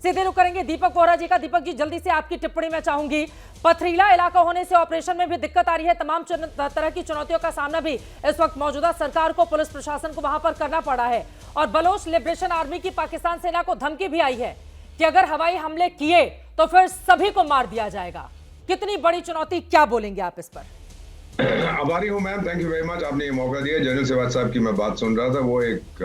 सीधे रुख करेंगे दीपक बोहरा जी का। दीपक जी, जल्दी से आपकी टिप्पणी मैं चाहूंगी। पथरीला इलाका होने से ऑपरेशन में भी दिक्कत आ रही है, तमाम तरह की चुनौतियों का सामना भी इस वक्त मौजूदा सरकार को, पुलिस प्रशासन को वहां पर करना पड़ा है। और बलोच लिबरेशन आर्मी की पाकिस्तान सेना को धमकी भी आई है कि अगर हवाई हमले किए तो फिर सभी को मार दिया जाएगा। कितनी बड़ी चुनौती, क्या बोलेंगे आप इस पर? आभारी हूं ma'am, thank you very much, आपने ये मौका दिया। जनरल सेवाज साहब की मैं बात सुन रहा था, वो एक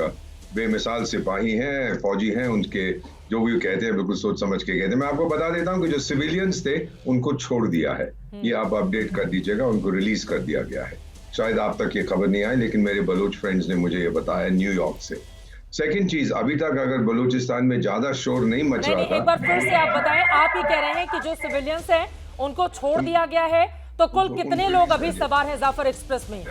बेमिसाल सिपाही हैं, फौजी हैं, उनके जो भी कहते हैं बिल्कुल सोच समझ के कहते हैं। मैं आपको बता देता हूं कि जो सिविलियंस थे उनको छोड़ दिया है, ये आप अपडेट कर दीजिएगा, उनको रिलीज कर दिया गया है। शायद आप तक ये खबर नहीं आई, लेकिन मेरे बलूच फ्रेंड्स ने मुझे ये बताया न्यूयॉर्क से। सेकंड चीज, अभी तक अगर बलूचिस्तान में ज्यादा शोर नहीं मच रहा था। एक बार फिर से आप बताएं, आप ही कह रहे हैं कि जो सिविलियंस हैं उनको छोड़ दिया गया है, तो कुल कितने लोग अभी सवार हैं जाफर एक्सप्रेस में?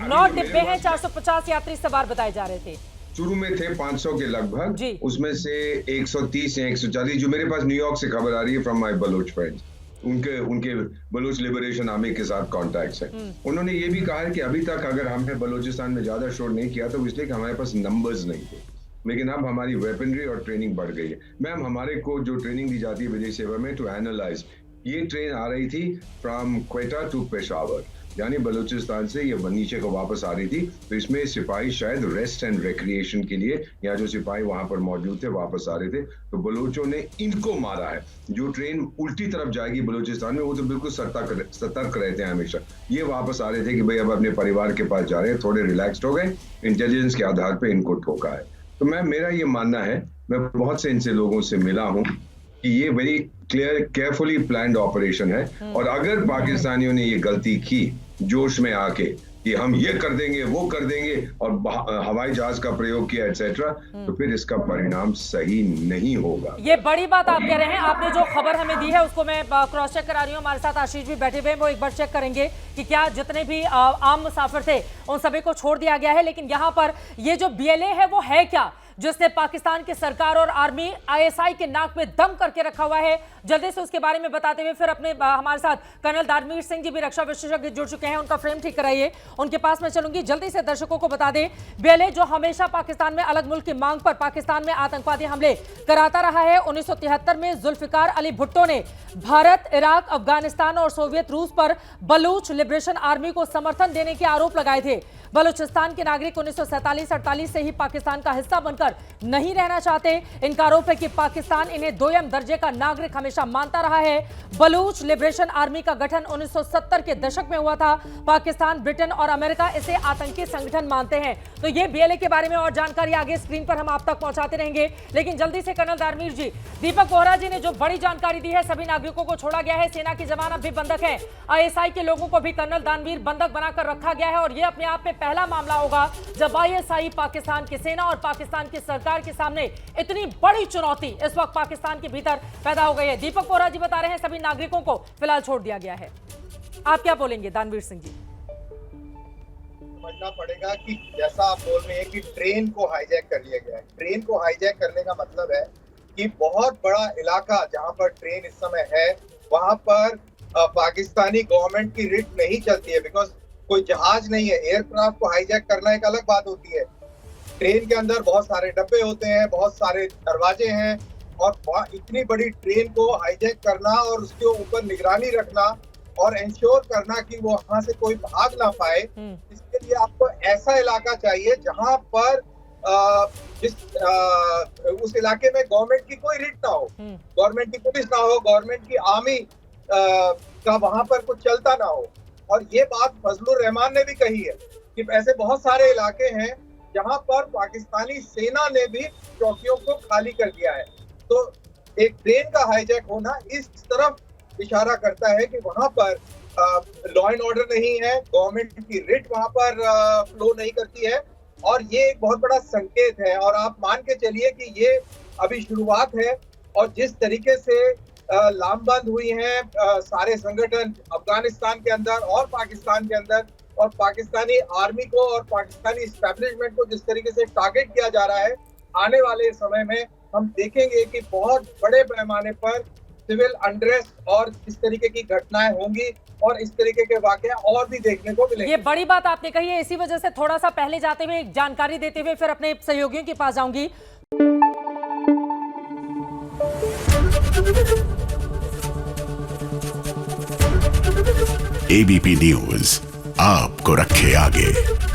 9 डिब्बे हैं, 450 यात्री सवार बताए जा रहे थे। शुरू में थे 500 के लगभग, उसमें से 130 या 140 जो मेरे पास न्यूयॉर्क से खबर आ रही है फ्रॉम माय बलूच फ्रेंड्स, उनके बलूच लिबरेशन आर्मी के साथ कॉन्टैक्ट्स हैं। उन्होंने ये भी कहा है कि अभी तक अगर हमने बलूचिस्तान में ज्यादा शोर नहीं किया तो इसलिए कि हमारे पास नंबर्स नहीं थे, लेकिन अब हमारी वेपनरी और ट्रेनिंग बढ़ गई है। मैम, हमारे को जो ट्रेनिंग दी जाती है विदेश सेवा में, टू एनालाइज, ये ट्रेन आ रही थी फ्रॉम क्वेटा टू पेशावर, यानी बलूचिस्तान से ये नीचे को वापस आ रही थी। तो इसमें सिपाही शायद रेस्ट एंड रिक्रिएशन के लिए, या जो सिपाही वहां पर मौजूद थे वापस आ रहे थे, तो बलूचों ने इनको मारा है। जो ट्रेन उल्टी तरफ जाएगी बलूचिस्तान में, वो तो बिल्कुल सतर्क रहते हैं हमेशा। ये वापस आ रहे थे कि भाई अब अपने परिवार के पास जा रहे हैं, थोड़े रिलैक्स्ड हो गए, इंटेलिजेंस के आधार पर इनको ठोका है। तो मेरा ये मानना है, मैं बहुत से इनसे लोगों से मिला हूं, कि ये very clear carefully planned operation है। और अगर पाकिस्तानियों ने ये गलती की जोश में आके कि हम ये कर देंगे वो कर देंगे और हवाई जहाज का प्रयोग किया एटसेट्रा, तो फिर इसका परिणाम सही नहीं होगा। ये बड़ी बात आप कह रहे हैं। आपने जो खबर हमें दी है उसको मैं क्रॉस चेक करा रही हूँ। हमारे साथ आशीष भी बैठे हुए हैं, वो एक बार चेक करेंगे कि क्या जितने भी आम मुसाफिर थे उन सभी को छोड़ दिया गया है। लेकिन यहाँ पर ये जो BLA है वो है क्या, जिसने पाकिस्तान की सरकार और आर्मी ISI के नाक में दम करके रखा हुआ है? जल्दी से उसके बारे में बताते हुए फिर अपने हमारे साथ कर्नल दानवीर सिंह जी भी रक्षा विशेषज्ञ जुड़ चुके हैं, उनका फ्रेम ठीक कराइए, उनके पास मैं चलूंगी। जल्दी से दर्शकों को बता दें, BLA जो हमेशा पाकिस्तान में अलग मुल्क की मांग पर पाकिस्तान में आतंकवादी हमले कराता रहा है। 1973 में जुल्फिकार अली भुट्टो ने भारत, इराक, अफगानिस्तान और सोवियत रूस पर बलूच लिबरेशन आर्मी को समर्थन देने के आरोप लगाए थे। बलूचिस्तान के नागरिक 1947-48 से ही पाकिस्तान का हिस्सा बनकर नहीं रहना चाहते। इनका आरोप है कि पाकिस्तान इन्हें दोयम दर्जे का नागरिक हमेशा मानता रहा है। बलूच लिबरेशन आर्मी का गठन 1970 के दशक में हुआ था। पाकिस्तान, ब्रिटेन और अमेरिका इसे आतंकी संगठन मानते हैं। तो ये BLA के बारे में और जानकारी आगे स्क्रीन पर हम आप तक पहुंचाते रहेंगे। लेकिन जल्दी से कर्नल दानवीर जी, दीपक बोहरा जी ने जो बड़ी जानकारी दी है, सभी नागरिकों को छोड़ा गया है, सेना के जवान अब भी बंधक है, ISI के लोगों को भी कर्नल दानवीर बंधक बनाकर रखा गया है। और ये अपने आप में पहला मामला होगा जब ISI पाकिस्तान की सेना और पाकिस्तान की सरकार के सामने इतनी बड़ी चुनौती इस वक्त पाकिस्तान के भीतर पैदा हो गई है। दीपक बोहरा जी बता रहे हैं सभी नागरिकों को फिलहाल छोड़ दिया गया है। आप क्या बोलेंगे दानवीर सिंह जी? समझना पड़ेगा कि जैसा आप बोल रहे हैं कि ट्रेन को हाईजैक कर लिया गया है। ट्रेन को हाईजैक करने का मतलब है कि बहुत बड़ा इलाका जहां पर ट्रेन इस समय है, वहां पर पाकिस्तानी गवर्नमेंट की रिट नहीं चलती है, बिकॉज कोई जहाज नहीं है। एयरक्राफ्ट को हाईजैक करना एक अलग बात होती है। ट्रेन के अंदर बहुत सारे डब्बे होते हैं, बहुत सारे दरवाजे हैं, और इतनी बड़ी ट्रेन को हाईजैक करना और उसके ऊपर निगरानी रखना और इंश्योर करना कि वो वहां से कोई भाग ना पाए, इसके लिए आपको ऐसा इलाका चाहिए जहां पर उस इलाके में गवर्नमेंट की कोई रिट ना हो, गवर्नमेंट की पुलिस ना हो, गवर्नमेंट की आर्मी का वहां पर कुछ चलता ना हो। और ये बात फजलुर रहमान ने भी कही है कि ऐसे बहुत सारे इलाके हैं जहां पर पाकिस्तानी सेना ने भी चौकियों को खाली कर दिया है। तो एक ट्रेन का हाईजैक होना इस तरफ इशारा करता है कि वहां पर लॉ एंड ऑर्डर नहीं है, गवर्नमेंट की रिट वहां पर फ्लो नहीं करती है, और ये एक बहुत बड़ा संकेत है। और आप मान के चलिए कि ये अभी शुरुआत है, और जिस तरीके से लामबंद हुई हैं सारे संगठन अफगानिस्तान के अंदर और पाकिस्तान के अंदर, और पाकिस्तानी आर्मी को और पाकिस्तानी एस्टेब्लिशमेंट को जिस तरीके से टारगेट किया जा रहा है, आने वाले समय में हम देखेंगे कि बहुत बड़े पैमाने पर सिविल अनरेस्ट और इस तरीके की घटनाएं होंगी, और इस तरीके के वाकया और भी देखने को मिलेंगे। ये बड़ी बात आपने कही है, इसी वजह से थोड़ा सा पहले जाते हुए जानकारी देते हुए फिर अपने सहयोगियों के पास जाऊंगी। एबीपी न्यूज आपको रखे आगे।